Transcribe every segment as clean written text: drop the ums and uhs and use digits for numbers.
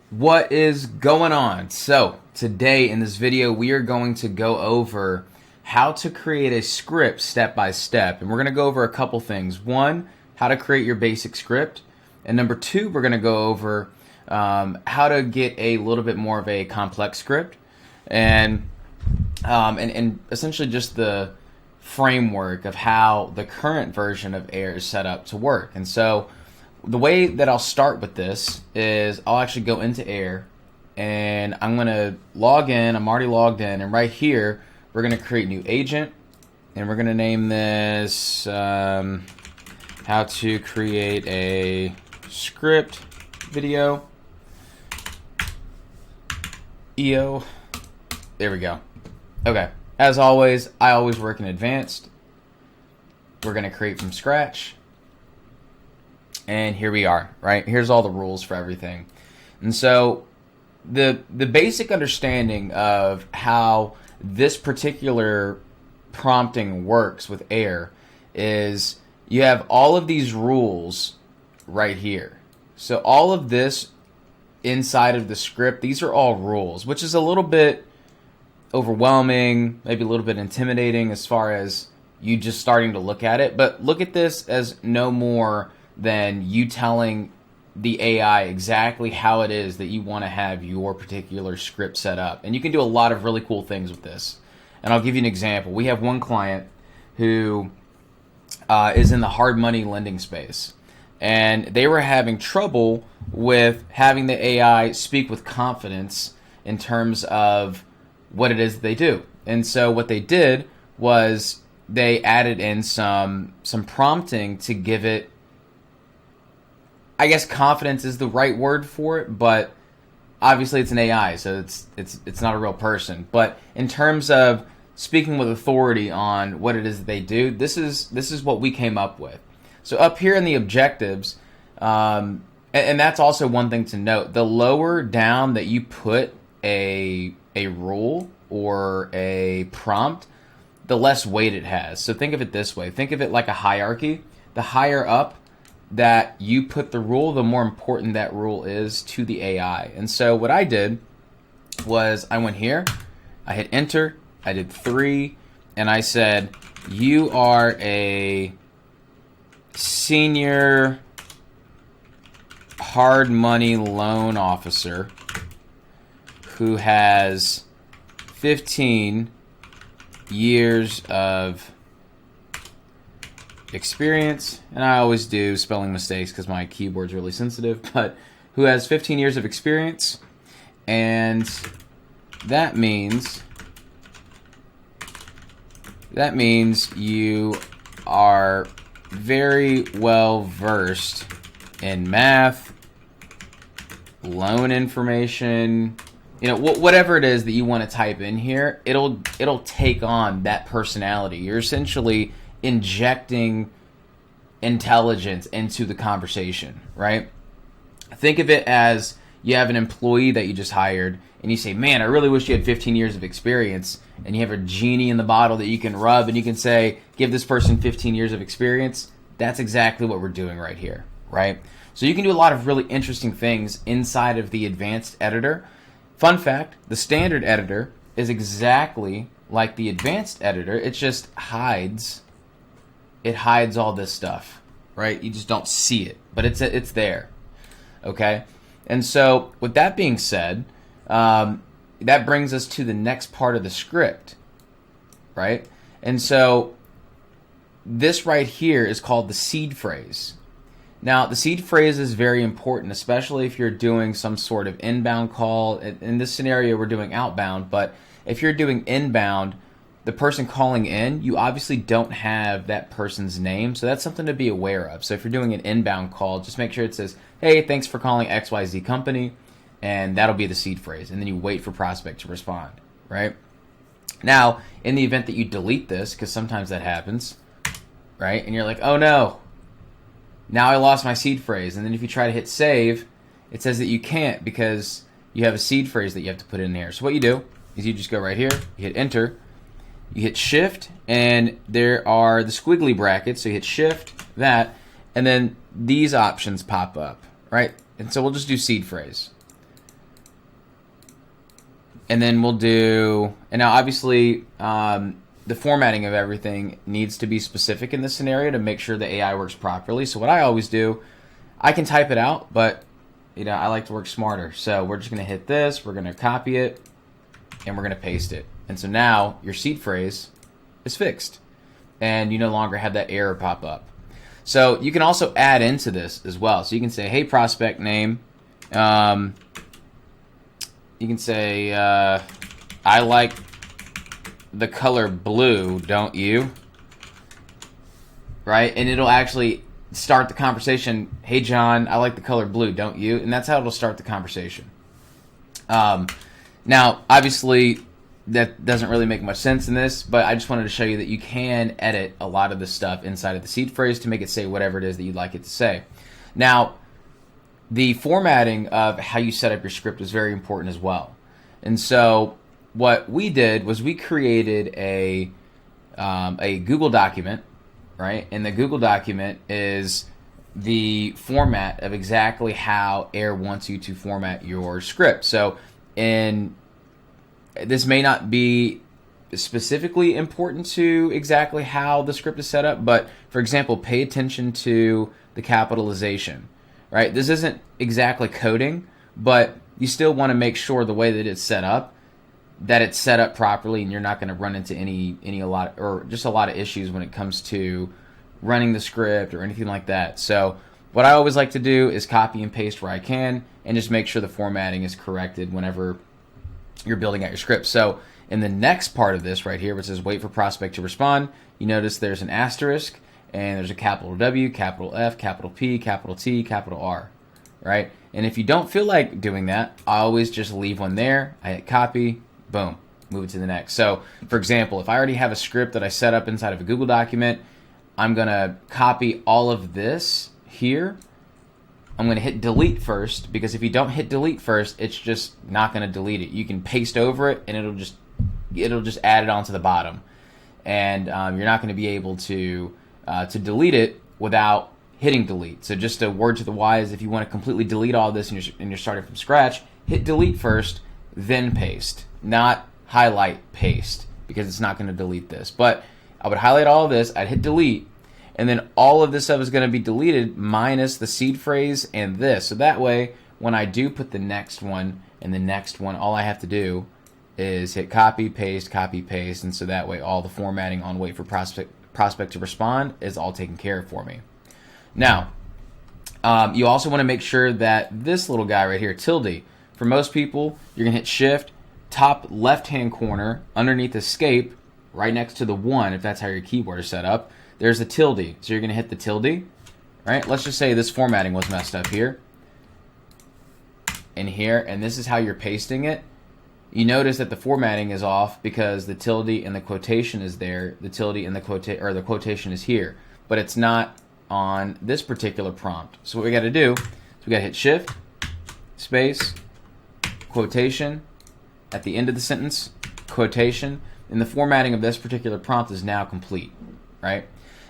What is going on? So today in this video we are going to go over how to create a script step by step, and we're going to go over a couple things. One, how to create your basic script, and number two, we're going to go over how to get a little bit more of a complex script, and essentially just the framework of how the current version of Air is set up to work. And so the way that I'll start with this is I'll actually go into Air and I'm going to log in. I'm already logged in, and right here we're going to create new agent, and we're going to name this how to create a script video EO. There we go. Okay, as always, I always work in advanced. We're going to create from scratch. And here we are, right? Here's all the rules for everything. And so the basic understanding of how this particular prompting works with Air is you have all of these rules right here. So all of this inside of the script, these are all rules, which is a little bit overwhelming, maybe a little bit intimidating as far as you just starting to look at it. But look at this as no more than you telling the AI exactly how it is that you want to have your particular script set up. And you can do a lot of really cool things with this. And I'll give you an example. We have one client who is in the hard money lending space, and they were having trouble with having the AI speak with confidence in terms of what it is that they do. And so what they did was they added in some prompting to give it, I guess confidence is the right word for it, but obviously it's an AI, so it's not a real person. But in terms of speaking with authority on what it is that they do, this is what we came up with. So up here in the objectives, and that's also one thing to note, the lower down that you put a rule or a prompt, the less weight it has. So think of it this way. Think of it like a hierarchy. The higher up that you put the rule, the more important that rule is to the AI. And so what I did was I went here, I hit enter, I did 3, and I said, you are a senior hard money loan officer who has 15 years of experience, and I always do spelling mistakes because my keyboard's really sensitive, but who has 15 years of experience, and that means you are very well versed in math, loan information, you know, whatever it is that you want to type in here, it'll take on that personality. You're essentially injecting intelligence into the conversation, right? Think of it as you have an employee that you just hired, and you say, man, I really wish you had 15 years of experience, and you have a genie in the bottle that you can rub, and you can say, give this person 15 years of experience. That's exactly what we're doing right here, right? So you can do a lot of really interesting things inside of the advanced editor. Fun fact, the standard editor is exactly like the advanced editor. It just hides all this stuff, right? You just don't see it, but it's there, okay? And so with that being said, that brings us to the next part of the script, right? And so this right here is called the seed phrase. Now, the seed phrase is very important, especially if you're doing some sort of inbound call. In this scenario, we're doing outbound, but if you're doing inbound, the person calling in, you obviously don't have that person's name, so that's something to be aware of. So if you're doing an inbound call, just make sure it says, hey, thanks for calling XYZ company, and that'll be the seed phrase, and then you wait for prospect to respond, right? Now, in the event that you delete this, because sometimes that happens, right, and you're like, oh no, now I lost my seed phrase, and then if you try to hit save, it says that you can't because you have a seed phrase that you have to put in here. So what you do is you just go right here, you hit enter, you hit shift, and there are the squiggly brackets, so you hit shift, that, and then these options pop up, right? And so we'll just do seed phrase. And then we'll do, and now obviously the formatting of everything needs to be specific in this scenario to make sure the AI works properly. So what I always do, I can type it out, but I like to work smarter. So we're just going to hit this, we're going to copy it, and we're going to paste it. And so now your seed phrase is fixed, and you no longer have that error pop up. So you can also add into this as well. So you can say, hey, prospect name. You can say, I like the color blue, don't you? Right? And it'll actually start the conversation, hey, John, I like the color blue, don't you? And that's how it'll start the conversation. Now, obviously, that doesn't really make much sense in this, but I just wanted to show you that you can edit a lot of the stuff inside of the seed phrase to make it say whatever it is that you'd like it to say. Now, the formatting of how you set up your script is very important as well. And so what we did was we created a Google document, right? And the Google document is the format of exactly how Air wants you to format your script. So this may not be specifically important to exactly how the script is set up, but for example, pay attention to the capitalization. Right? This isn't exactly coding, but you still want to make sure the way that it's set up properly, and you're not going to run into a lot of issues when it comes to running the script or anything like that. So what I always like to do is copy and paste where I can, and just make sure the formatting is corrected whenever you're building out your script. So in the next part of this right here, which says wait for prospect to respond, you notice there's an asterisk, and there's a capital W, capital F, capital P, capital T, capital R, right? And if you don't feel like doing that, I always just leave one there. I hit copy, boom, move it to the next. So, for example, if I already have a script that I set up inside of a Google document, I'm going to copy all of this here. I'm going to hit delete first, because if you don't hit delete first, it's just not going to delete it. You can paste over it, and it'll just add it onto the bottom. And you're not going to be able to delete it without hitting delete. So just a word to the wise, if you want to completely delete all this and you're starting from scratch, hit delete first, then paste, not highlight paste, because it's not going to delete this. But I would highlight all of this, I'd hit delete, and then all of this stuff is going to be deleted minus the seed phrase and this. So that way, when I do put the next one and the next one, all I have to do is hit copy, paste, and so that way all the formatting on wait for prospect to respond is all taken care of for me. Now, you also want to make sure that this little guy right here, tilde, for most people, you're going to hit shift, top left-hand corner, underneath escape, right next to the 1, if that's how your keyboard is set up, there's a tilde. So you're going to hit the tilde, right? Let's just say this formatting was messed up here and here, and this is how you're pasting it. You notice that the formatting is off because the tilde and the quotation is there. The tilde and the quotation is here, but it's not on this particular prompt. So what we got to do is we got to hit shift, space, quotation, at the end of the sentence, quotation, and the formatting of this particular prompt is now complete, right?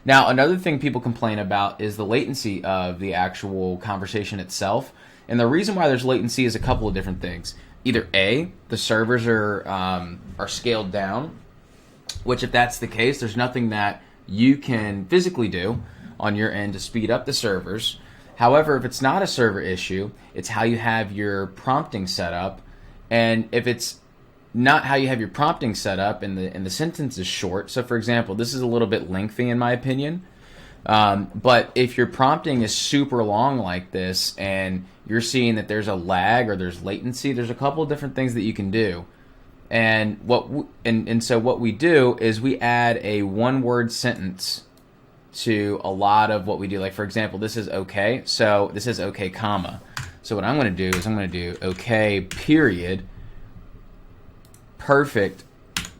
Now, another thing people complain about is the latency of the actual conversation itself. And the reason why there's latency is a couple of different things. Either A, the servers are scaled down, which if that's the case, there's nothing that you can physically do on your end to speed up the servers. However, if it's not a server issue, it's how you have your prompting set up. And if it's not how you have your prompting set up and the sentence is short, so for example, this is a little bit lengthy in my opinion, but if your prompting is super long like this and you're seeing that there's a lag or there's latency, there's a couple of different things that you can do. And so what we do is we add a one-word sentence to a lot of what we do. Like for example, this is okay, so this is okay, comma. So what I'm going to do is I'm going to do okay, period, perfect,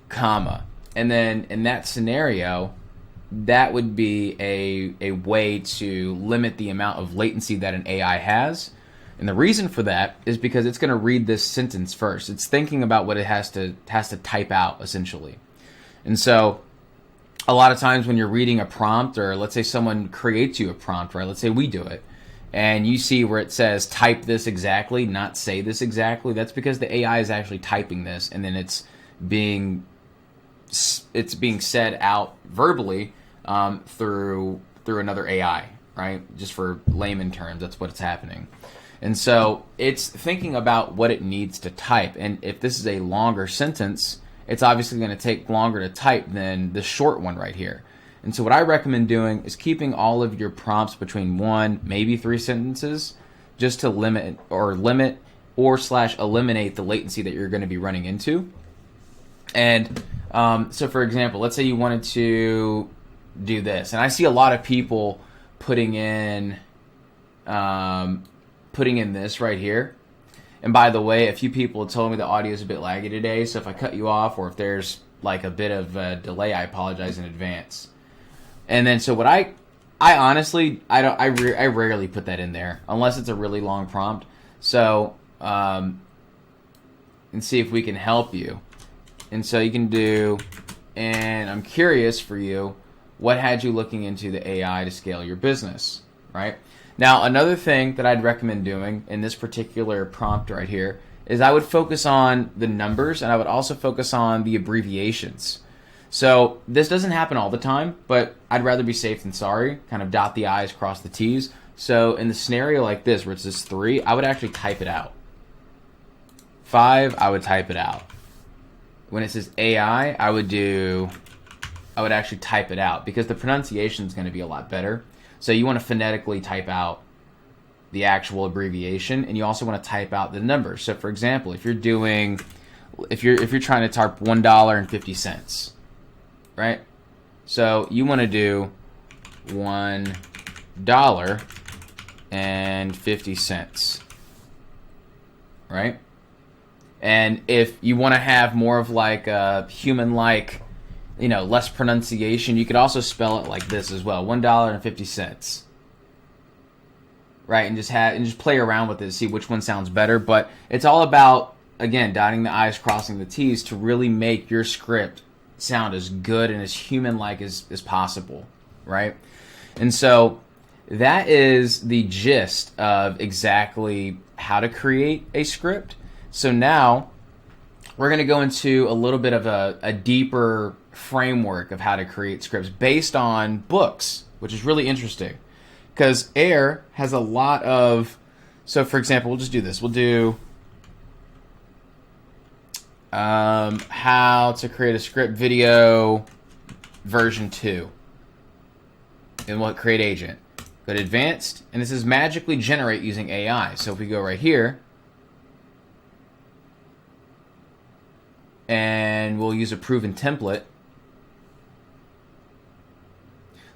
comma. And then in that scenario, that would be a way to limit the amount of latency that an AI has. And the reason for that is because it's going to read this sentence first. It's thinking about what it has to type out, essentially. And so a lot of times when you're reading a prompt, or let's say someone creates you a prompt, right? Let's say we do it, and you see where it says type this exactly, not say this exactly, that's because the AI is actually typing this, and then it's being said out verbally through another AI, right? Just for layman terms, that's what's happening. And so it's thinking about what it needs to type. And if this is a longer sentence, it's obviously going to take longer to type than the short one right here. And so what I recommend doing is keeping all of your prompts between 1, maybe 3 sentences, just to limit or eliminate the latency that you're going to be running into. And so for example, let's say you wanted to do this. And I see a lot of people putting in this right here. And by the way, a few people told me the audio is a bit laggy today, so if I cut you off or if there's like a bit of a delay, I apologize in advance. And then so what I honestly, I rarely put that in there unless it's a really long prompt. So and see if we can help you. And so you can do, and I'm curious for you, what had you looking into the AI to scale your business, right? Now, another thing that I'd recommend doing in this particular prompt right here is I would focus on the numbers, and I would also focus on the abbreviations. So this doesn't happen all the time, but I'd rather be safe than sorry, kind of dot the I's, cross the T's. So in the scenario like this, where it's this 3, I would actually type it out. 5, I would type it out. When it says AI, I would actually type it out because the pronunciation is going to be a lot better. So you want to phonetically type out the actual abbreviation, and you also want to type out the numbers. So for example, if you're trying to type $1.50, right? So you want to do $1.50, right? And if you want to have more of like a human-like, less pronunciation, you could also spell it like this as well, $1.50, right? And just play around with it to see which one sounds better. But it's all about, again, dotting the I's, crossing the T's to really make your script sound as good and as human-like as possible, right? And so that is the gist of exactly how to create a script. So now we're going to go into a little bit of a deeper framework of how to create scripts based on books, which is really interesting because Air has a lot of, so for example, we'll just do this. We'll do how to create a script video version 2. And we'll create agent. Go to advanced, and this is magically generate using AI. So if we go right here, and we'll use a proven template.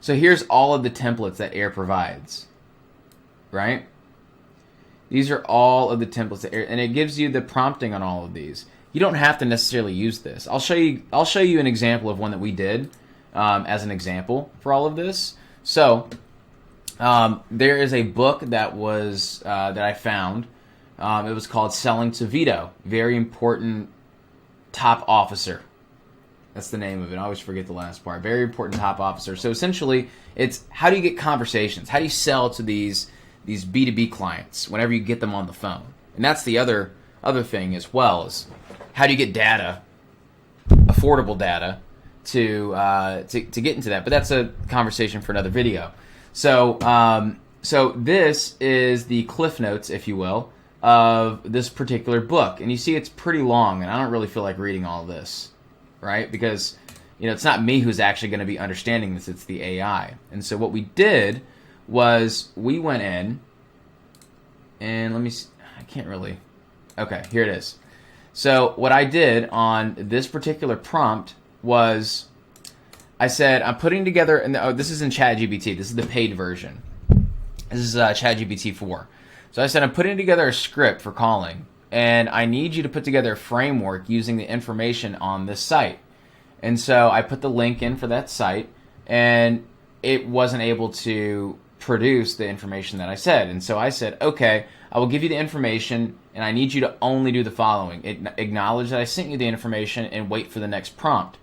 So here's all of the templates that Air provides, right? These are all of the templates that Air, and it gives you the prompting on all of these. You don't have to necessarily use this. I'll show you an example of one that we did as an example for all of this. So there is a book that was that I found. It was called Selling to Veto. Very important top officer. That's the name of it. I always forget the last part. Very important top officer. So essentially, it's how do you get conversations? How do you sell to these B2B clients whenever you get them on the phone? And that's the other thing as well, is how do you get data, affordable data, to get into that? But that's a conversation for another video. So so this is the cliff notes, if you will, of this particular book. And you see it's pretty long, and I don't really feel like reading all of this, right? Because, it's not me who's actually going to be understanding this, it's the AI. And so what we did was we went in, and let me see, I can't really, okay, here it is. So what I did on this particular prompt was I said, I'm putting together, and this is in ChatGPT, this is the paid version. This is ChatGPT 4. So I said, I'm putting together a script for calling, and I need you to put together a framework using the information on this site. And so I put the link in for that site, and it wasn't able to produce the information that I said. And so I said, okay, I will give you the information, and I need you to only do the following. Acknowledge that I sent you the information and wait for the next prompt.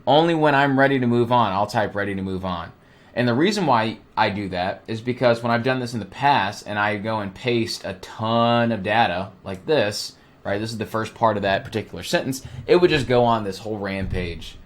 Only when I'm ready to move on, I'll type ready to move on. And the reason why I do that is because when I've done this in the past and I go and paste a ton of data like this, right? This is the first part of that particular sentence. It would just go on this whole rampage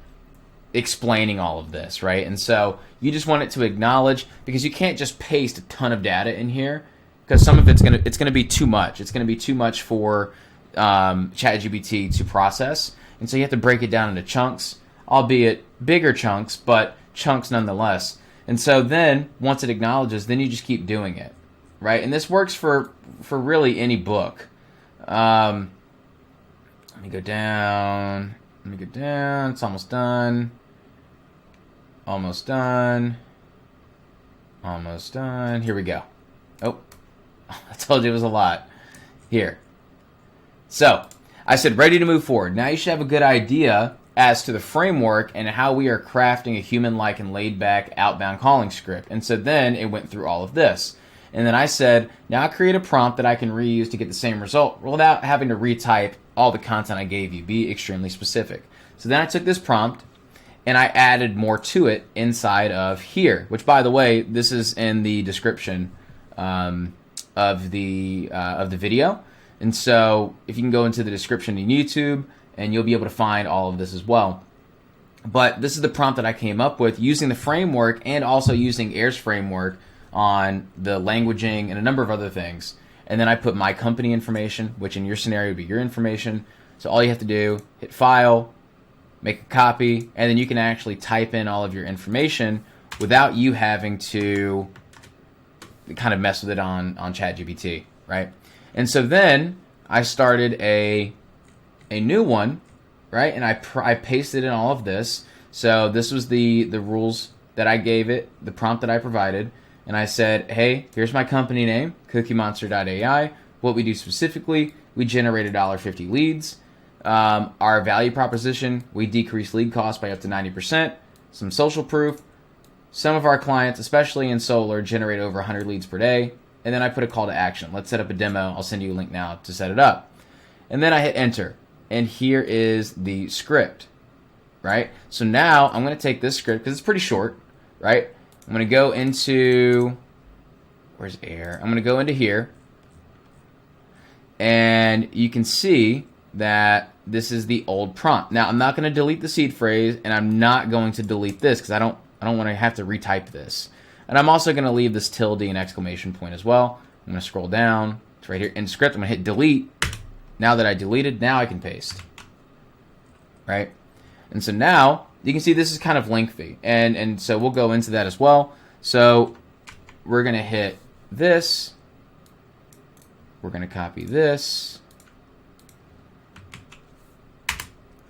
explaining all of this, right? And so you just want it to acknowledge, because you can't just paste a ton of data in here, because some of it's gonna be too much. It's gonna be too much for ChatGPT to process, and so you have to break it down into chunks, albeit bigger chunks, but chunks nonetheless. And so then once it acknowledges, then you just keep doing it, right? And this works for really any book. Let me go down. It's almost done. Almost done. Almost done. Here we go. Oh, I told you it was a lot. Here. So, I said ready to move forward. Now you should have a good idea as to the framework and how we are crafting a human-like and laid-back outbound calling script. And so then it went through all of this. And then I said, now create a prompt that I can reuse to get the same result without having to retype all the content I gave you. Be extremely specific. So then I took this prompt and I added more to it inside of here, which, by the way, this is in the description of the video. And so if you can go into the description in YouTube, and you'll be able to find all of this as well. But this is the prompt that I came up with using the framework and also using Air's framework on the languaging and a number of other things. And then I put my company information, which in your scenario would be your information. So all you have to do, hit File, make a copy, and then you can actually type in all of your information without you having to kind of mess with it on ChatGPT, right? And so then I started a new one, right? And I pasted in all of this. So this was the rules that I gave it, the prompt that I provided. And I said, hey, here's my company name, cookiemonster.ai. What we do specifically, we generate $1.50 leads. Our value proposition, we decrease lead costs by up to 90%. Some social proof. Some of our clients, especially in solar, generate over 100 leads per day. And then I put a call to action. Let's set up a demo. I'll send you a link now to set it up. And then I hit enter. And here is the script, right? So now I'm going to take this script, because it's pretty short, right? I'm going to go into, where's Air? I'm going to go into here. And you can see that this is the old prompt. Now, I'm not going to delete the seed phrase, and I'm not going to delete this, because I don't want to have to retype this. And I'm also going to leave this tilde and exclamation point as well. I'm going to scroll down. It's right here in script. I'm going to hit delete. Now that I deleted, now I can paste, right? And so now you can see this is kind of lengthy, and so we'll go into that as well. So we're going to hit this. We're going to copy this.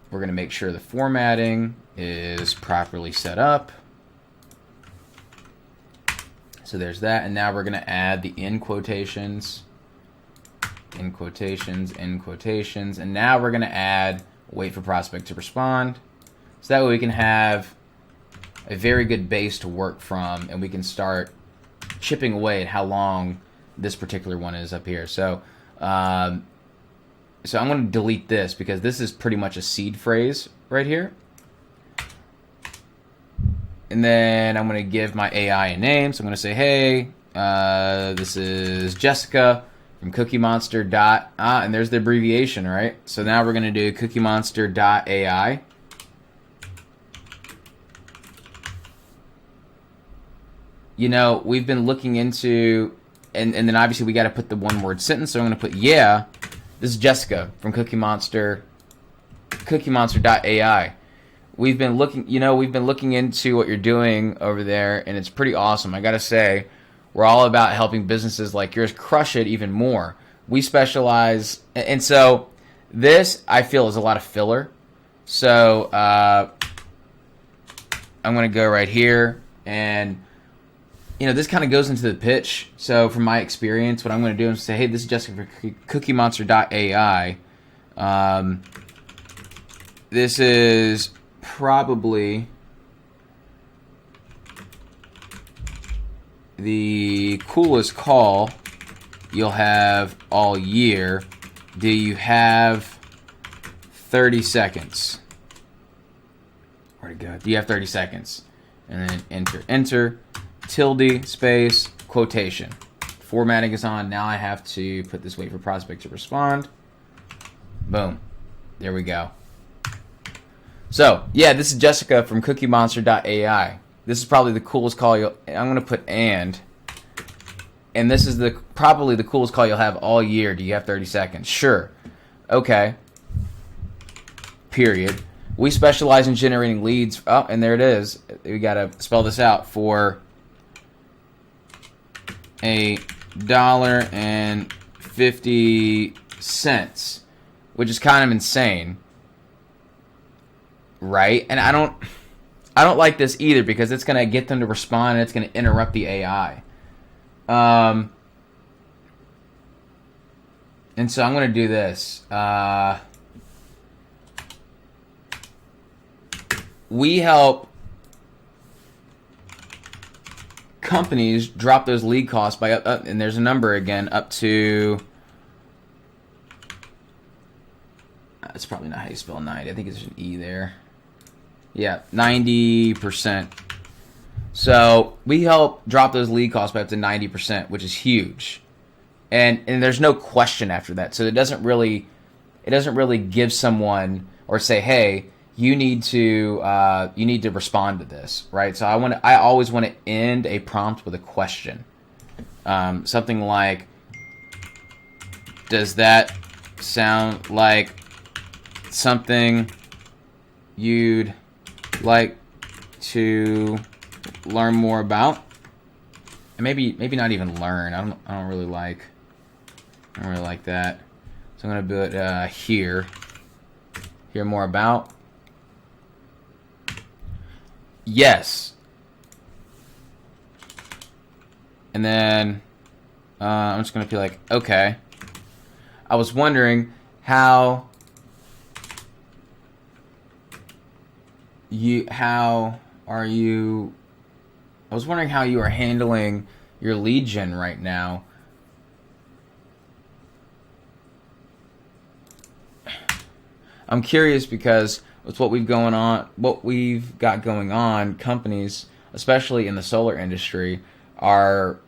We're going to make sure the formatting is properly set up. So there's that, and now we're going to add the in quotations. In quotations, and now we're going to add wait for prospect to respond. So that way we can have a very good base to work from, and we can start chipping away at how long this particular one is up here. So I'm going to delete this, because this is pretty much a seed phrase right here. And then I'm going to give my AI a name. So I'm going to say, hey, this is Jessica from cookiemonster. And there's the abbreviation, right? So now we're going to do cookiemonster.ai. You know, we've been looking into, and then obviously we got to put the one-word sentence. So I'm going to put, yeah, this is Jessica from cookiemonster.ai. We've been looking into what you're doing over there, and it's pretty awesome. I got to say, we're all about helping businesses like yours crush it even more. We specialize, and so this, I feel, is a lot of filler. So I'm going to go right here, and this kind of goes into the pitch. So from my experience, what I'm going to do is say, hey, this is Jessica for cookiemonster.ai. This is probably the coolest call you'll have all year. Do you have 30 seconds? Where'd it go? Do you have 30 seconds? and then enter, tilde, space, quotation. Formatting is on. Now I have to put this wait for prospect to respond. Boom. There we go. So, yeah, this is Jessica from cookiemonster.ai. This is probably the coolest call I'm going to put and this is probably the coolest call you'll have all year. Do you have 30 seconds? Sure. Okay. Period. We specialize in generating leads. Oh, and there it is. We got to spell this out for $1.50, which is kind of insane. Right? And I don't like this either because it's going to get them to respond and it's going to interrupt the AI. And so I'm going to do this. We help companies drop those lead costs by up, and there's a number again, up to, it's probably not how you spell 90. I think it's an E there. Yeah, 90%. So we help drop those lead costs by up to 90%, which is huge. And there's no question after that. So it doesn't really give someone or say, hey, you need to respond to this, right? So I always want to end a prompt with a question. Something like, does that sound like something you'd like to learn more about? And maybe not even learn. I don't really like that. So I'm gonna do it here. Hear more about. Yes. And then I'm just gonna be like, okay. I was wondering how you are handling your lead gen right now. I'm curious because with what we've got going on, companies, especially in the solar industry, are,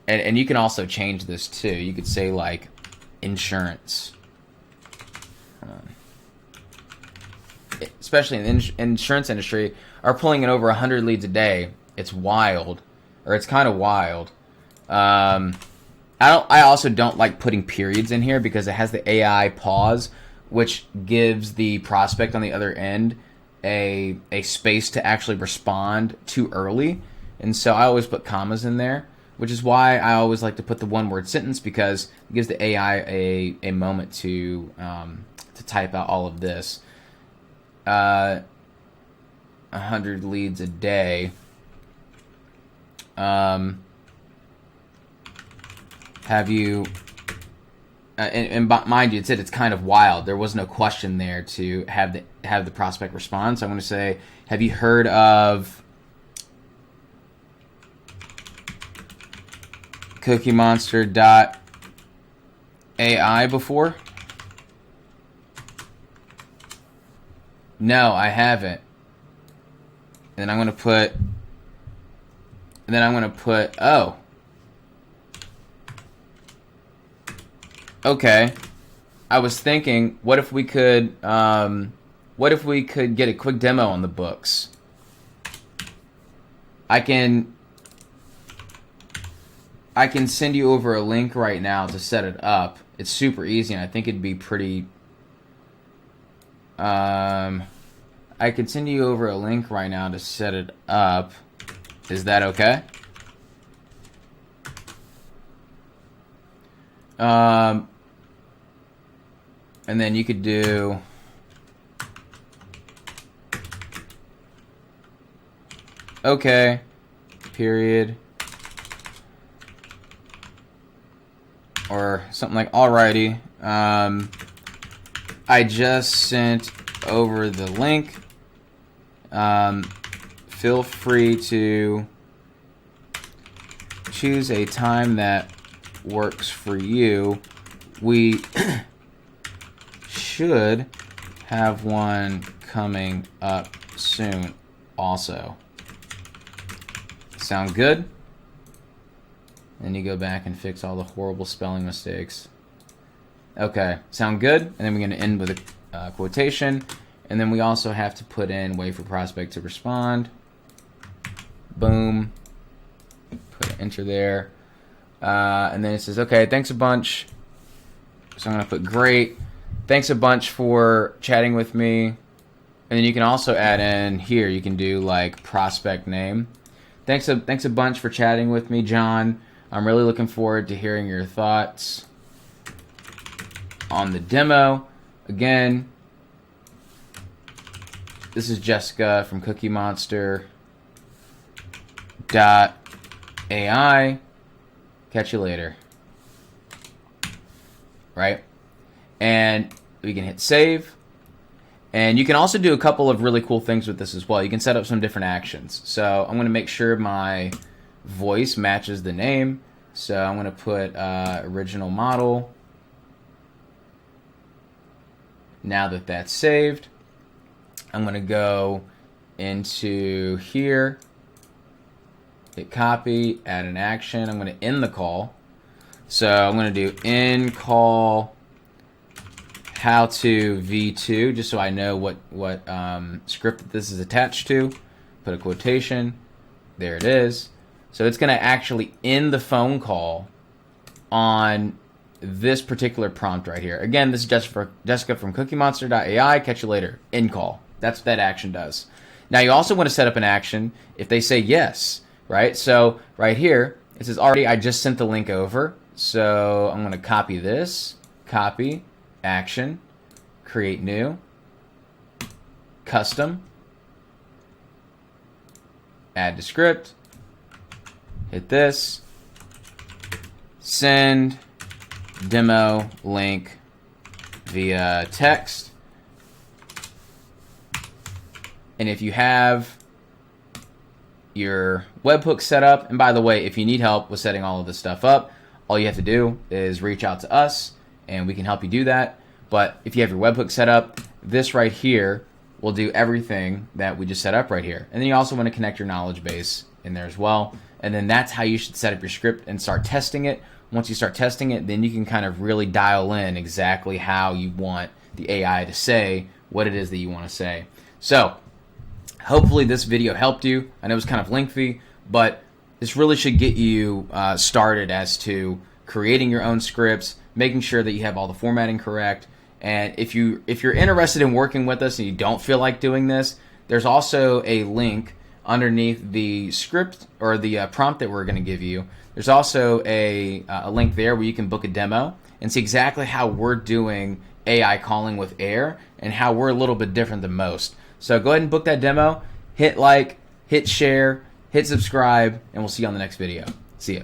and you can also change this too. You could say like insurance. Especially in the insurance industry, are pulling in over 100 leads a day. It's wild, or it's kind of wild. I also don't like putting periods in here because it has the AI pause, which gives the prospect on the other end a space to actually respond too early. And so I always put commas in there, which is why I always like to put the one-word sentence, because it gives the AI a moment to type out all of this. 100 leads a day. Have you? And mind you, it said it's kind of wild. There was no question there to have the prospect respond. So I'm going to say, have you heard of cookiemonster.ai before? No, I haven't. And then I'm going to put, oh. Okay. I was thinking, what if we could get a quick demo on the books? I can send you over a link right now to set it up. It's super easy, and I think it'd be pretty. I can send you over a link right now to set it up. Is that okay? And then you could do okay, period, or something like alrighty. I just sent over the link. Feel free to choose a time that works for you. We should have one coming up soon also. Sound good? And you go back and fix all the horrible spelling mistakes. Okay, sound good? And then we're going to end with a quotation. And then we also have to put in wait for prospect to respond. Boom. Put an enter there. And then it says, okay, thanks a bunch. So I'm going to put great. Thanks a bunch for chatting with me. And then you can also add in here, you can do like prospect name. Thanks a bunch for chatting with me, John. I'm really looking forward to hearing your thoughts on the demo. Again, this is Jessica from CookieMonster.ai. Catch you later. Right? And we can hit save. And you can also do a couple of really cool things with this as well. You can set up some different actions. So I'm going to make sure my voice matches the name. So I'm going to put original model. Now that that's saved, I'm going to go into here, hit copy, add an action. I'm going to end the call. So I'm going to do end call how to v2, just so I know what script that this is attached to. Put a quotation. There it is. So it's going to actually end the phone call on this particular prompt right here. Again, this is Jessica from CookieMonster.ai. Catch you later. End call. That's what that action does. Now you also want to set up an action if they say yes, right? So right here, it says already I just sent the link over. So I'm going to copy this, copy, action, create new, custom, add to script, hit this, send demo link via text. And if you have your webhook set up, and by the way, if you need help with setting all of this stuff up, all you have to do is reach out to us and we can help you do that. But if you have your webhook set up, this right here will do everything that we just set up right here. And then you also want to connect your knowledge base in there as well. And then that's how you should set up your script and start testing it. Once you start testing it, then you can kind of really dial in exactly how you want the AI to say what it is that you want to say. So hopefully this video helped you. I know it was kind of lengthy, but this really should get you started as to creating your own scripts, making sure that you have all the formatting correct. And if you're interested in working with us and you don't feel like doing this, there's also a link underneath the script or the prompt that we're going to give you. There's also a link there where you can book a demo and see exactly how we're doing AI calling with Air and how we're a little bit different than most. So go ahead and book that demo, hit like, hit share, hit subscribe, and we'll see you on the next video. See ya.